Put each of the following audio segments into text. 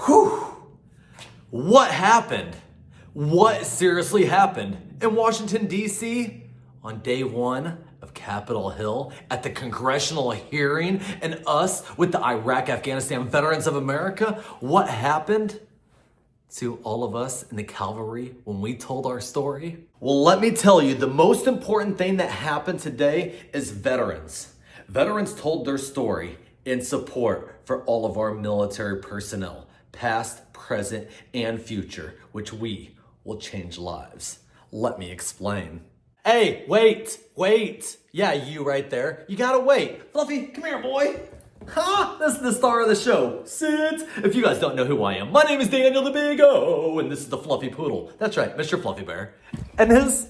Whew. What happened? What seriously happened in Washington, D.C. on day one of Capitol Hill at the congressional hearing and us with the Iraq-Afghanistan Veterans of America? What happened to all of us in the cavalry when we told our story? Well, let me tell you, the most important thing that happened today is veterans. Veterans told their story in support for all of our military personnel, past, present, and future, which we will change lives. Let me explain. Hey, wait. Yeah, you right there. You gotta wait. Fluffy, come here, boy. This is the star of the show. Sit. If you guys don't know who I am, my name is Daniel the Big O, and this is the Fluffy Poodle. That's right, Mr. Fluffy Bear. And his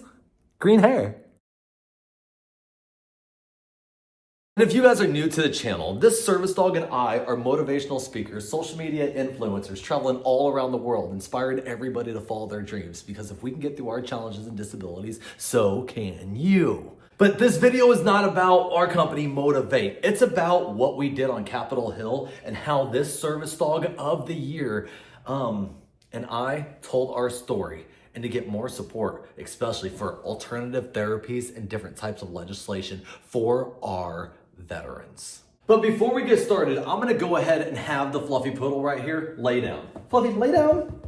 green hair. And if you guys are new to the channel, this service dog and I are motivational speakers, social media influencers, traveling all around the world, inspiring everybody to follow their dreams. Because if we can get through our challenges and disabilities, so can you. But this video is not about our company, Motivate. It's about what we did on Capitol Hill and how this service dog of the year and I told our story. And to get more support, especially for alternative therapies and different types of legislation for our veterans. But before we get started, I'm gonna go ahead and have the Fluffy Poodle right here lay down. Fluffy, lay down.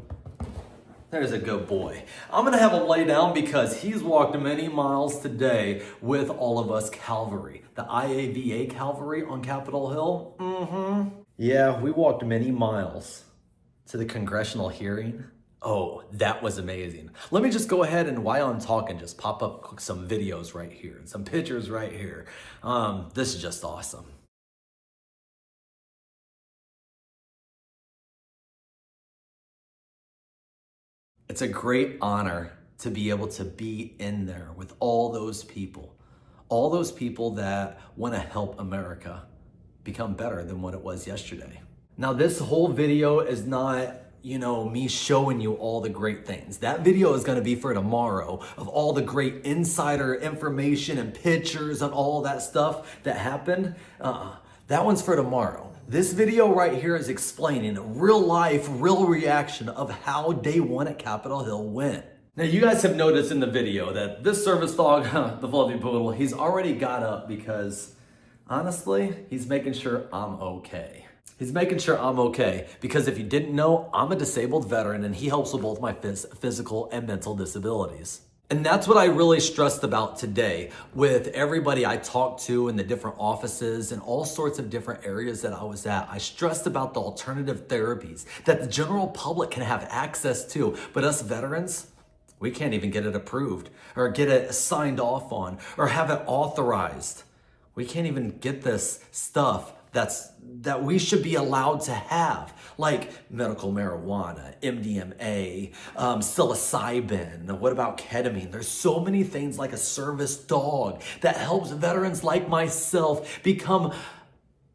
There's a good boy. I'm gonna have him lay down because he's walked many miles today with all of us cavalry. The IAVA cavalry on Capitol Hill. Yeah, we walked many miles to the congressional hearing. Oh, that was amazing. Let me just go ahead and while I'm talking, just pop up some videos right here and some pictures right here. This is just awesome. It's a great honor to be able to be in there with all those people that want to help America become better than what it was yesterday. Now, this whole video is not me showing you all the great things. That video is going to be for tomorrow of all the great insider information and pictures and all that stuff that happened. That one's for tomorrow. This video right here is explaining real life, real reaction of how day one at Capitol Hill went. Now, you guys have noticed in the video that this service dog, the Fluffy Poodle, he's already got up because honestly, he's making sure I'm okay. He's making sure I'm okay because if you didn't know, I'm a disabled veteran and he helps with both my physical and mental disabilities. And that's what I really stressed about today with everybody I talked to in the different offices and all sorts of different areas that I was at. I stressed about the alternative therapies that the general public can have access to, but us veterans, we can't even get it approved or get it signed off on or have it authorized. We can't even get this stuff that we should be allowed to have, like medical marijuana, MDMA, psilocybin, what about ketamine? There's so many things like a service dog that helps veterans like myself become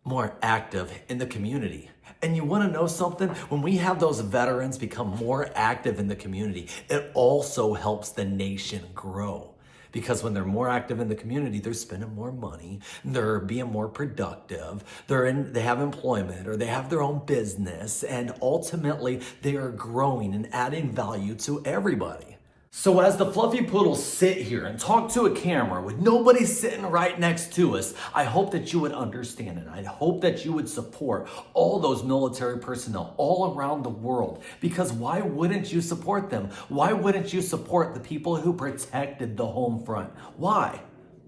more active in the community. And you want to know something? When we have those veterans become more active in the community, it also helps the nation grow. Because when they're more active in the community, they're spending more money, they're being more productive, they have employment or they have their own business, and ultimately they are growing and adding value to everybody. So as the Fluffy Poodle sit here and talk to a camera with nobody sitting right next to us, I hope that you would understand it. I hope that you would support all those military personnel all around the world. Because why wouldn't you support them? Why wouldn't you support the people who protected the home front? Why?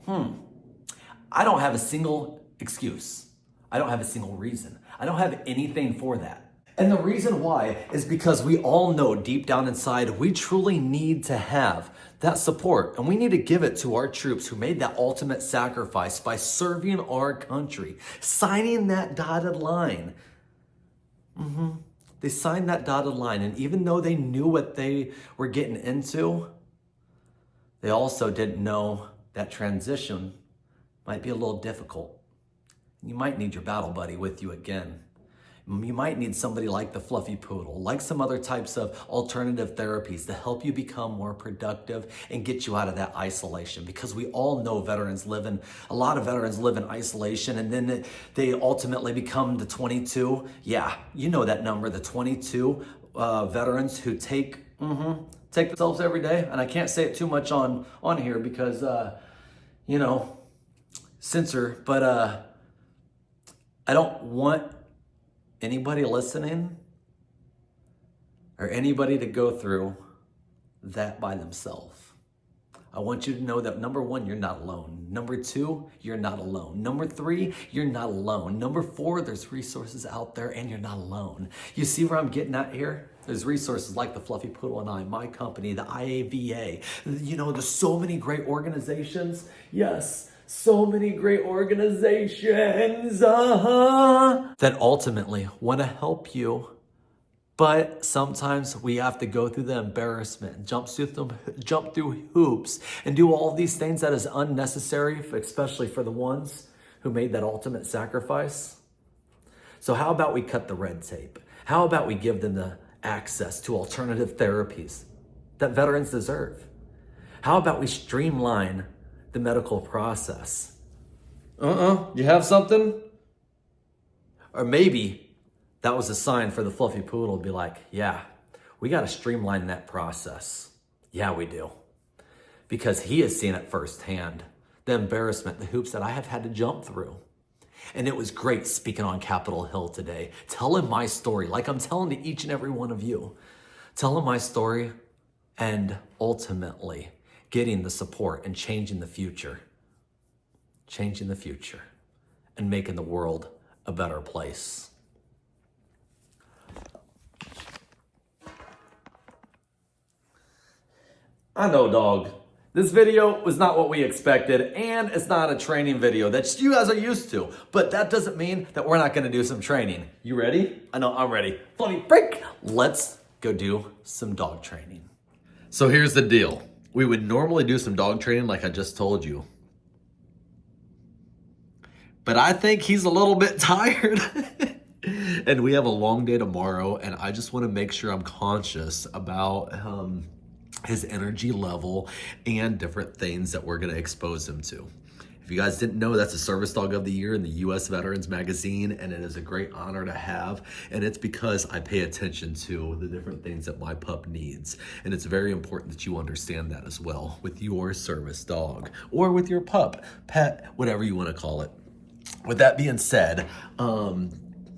I don't have a single excuse. I don't have a single reason. I don't have anything for that. And the reason why is because we all know deep down inside, we truly need to have that support. And we need to give it to our troops who made that ultimate sacrifice by serving our country, signing that dotted line. They signed that dotted line. And even though they knew what they were getting into, they also didn't know that transition might be a little difficult. You might need your battle buddy with you again. You might need somebody like the Fluffy Poodle, like some other types of alternative therapies to help you become more productive and get you out of that isolation. Because we all know a lot of veterans live in isolation, and then they ultimately become the 22. Yeah, you know that number, the 22 veterans who take themselves every day. And I can't say it too much on here because, censor, but I don't want anybody listening or anybody to go through that by themselves. I want you to know that number one, you're not alone. Number two, you're not alone. Number three, you're not alone. Number four, there's resources out there and you're not alone. You see where I'm getting at here? There's resources like the Fluffy Poodle and I, my company, the IAVA. There's so many great organizations. Yes, so many great organizations that ultimately want to help you. But sometimes we have to go through the embarrassment, jump through hoops, and do all these things that is unnecessary, especially for the ones who made that ultimate sacrifice. So how about we cut the red tape? How about we give them the access to alternative therapies that veterans deserve? How about we streamline the medical process? You have something? Or maybe that was a sign for the Fluffy Poodle to be like, yeah, we got to streamline that process. Yeah, we do. Because he has seen it firsthand, the embarrassment, the hoops that I have had to jump through. And it was great speaking on Capitol Hill today, telling my story like I'm telling to each and every one of you. Telling my story and ultimately getting the support and changing the future. Changing the future and making the world a better place. I know, dog. This video was not what we expected, and it's not a training video that you guys are used to. But that doesn't mean that we're not going to do some training. You ready? I know I'm ready. Fluffy, break! Let's go do some dog training. So here's the deal. We would normally do some dog training like I just told you. But I think he's a little bit tired. And we have a long day tomorrow, and I just want to make sure I'm conscious about his energy level and different things that we're going to expose him to. If you guys didn't know, that's a Service Dog of the Year in the U.S. Veterans Magazine, and it is a great honor to have, and it's because I pay attention to the different things that my pup needs, and it's very important that you understand that as well with your service dog or with your pup, pet, whatever you want to call it. With that being said,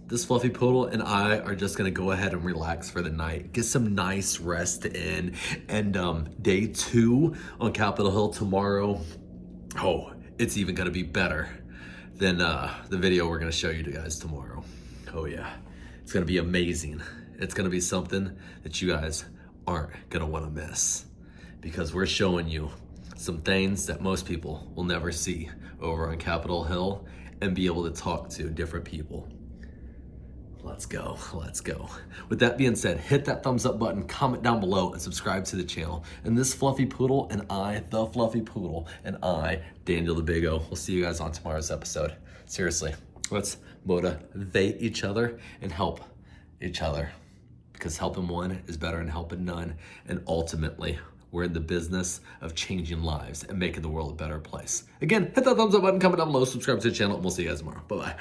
this Fluffy Poodle and I are just gonna go ahead and relax for the night, get some nice rest in, and day 2 on Capitol Hill tomorrow, it's even gonna be better than the video we're gonna show you guys tomorrow. Oh yeah, it's gonna be amazing. It's gonna be something that you guys aren't gonna wanna miss, because we're showing you some things that most people will never see over on Capitol Hill and be able to talk to different people. Let's go, let's go. With that being said, hit that thumbs up button, comment down below, and subscribe to the channel. And this Fluffy Poodle and I, the Fluffy Poodle and I, Daniel the Big O, we'll see you guys on tomorrow's episode. Seriously, let's motivate each other and help each other, because helping one is better than helping none. And ultimately, we're in the business of changing lives and making the world a better place. Again, hit that thumbs up button, comment down below, subscribe to the channel, and we'll see you guys tomorrow. Bye-bye.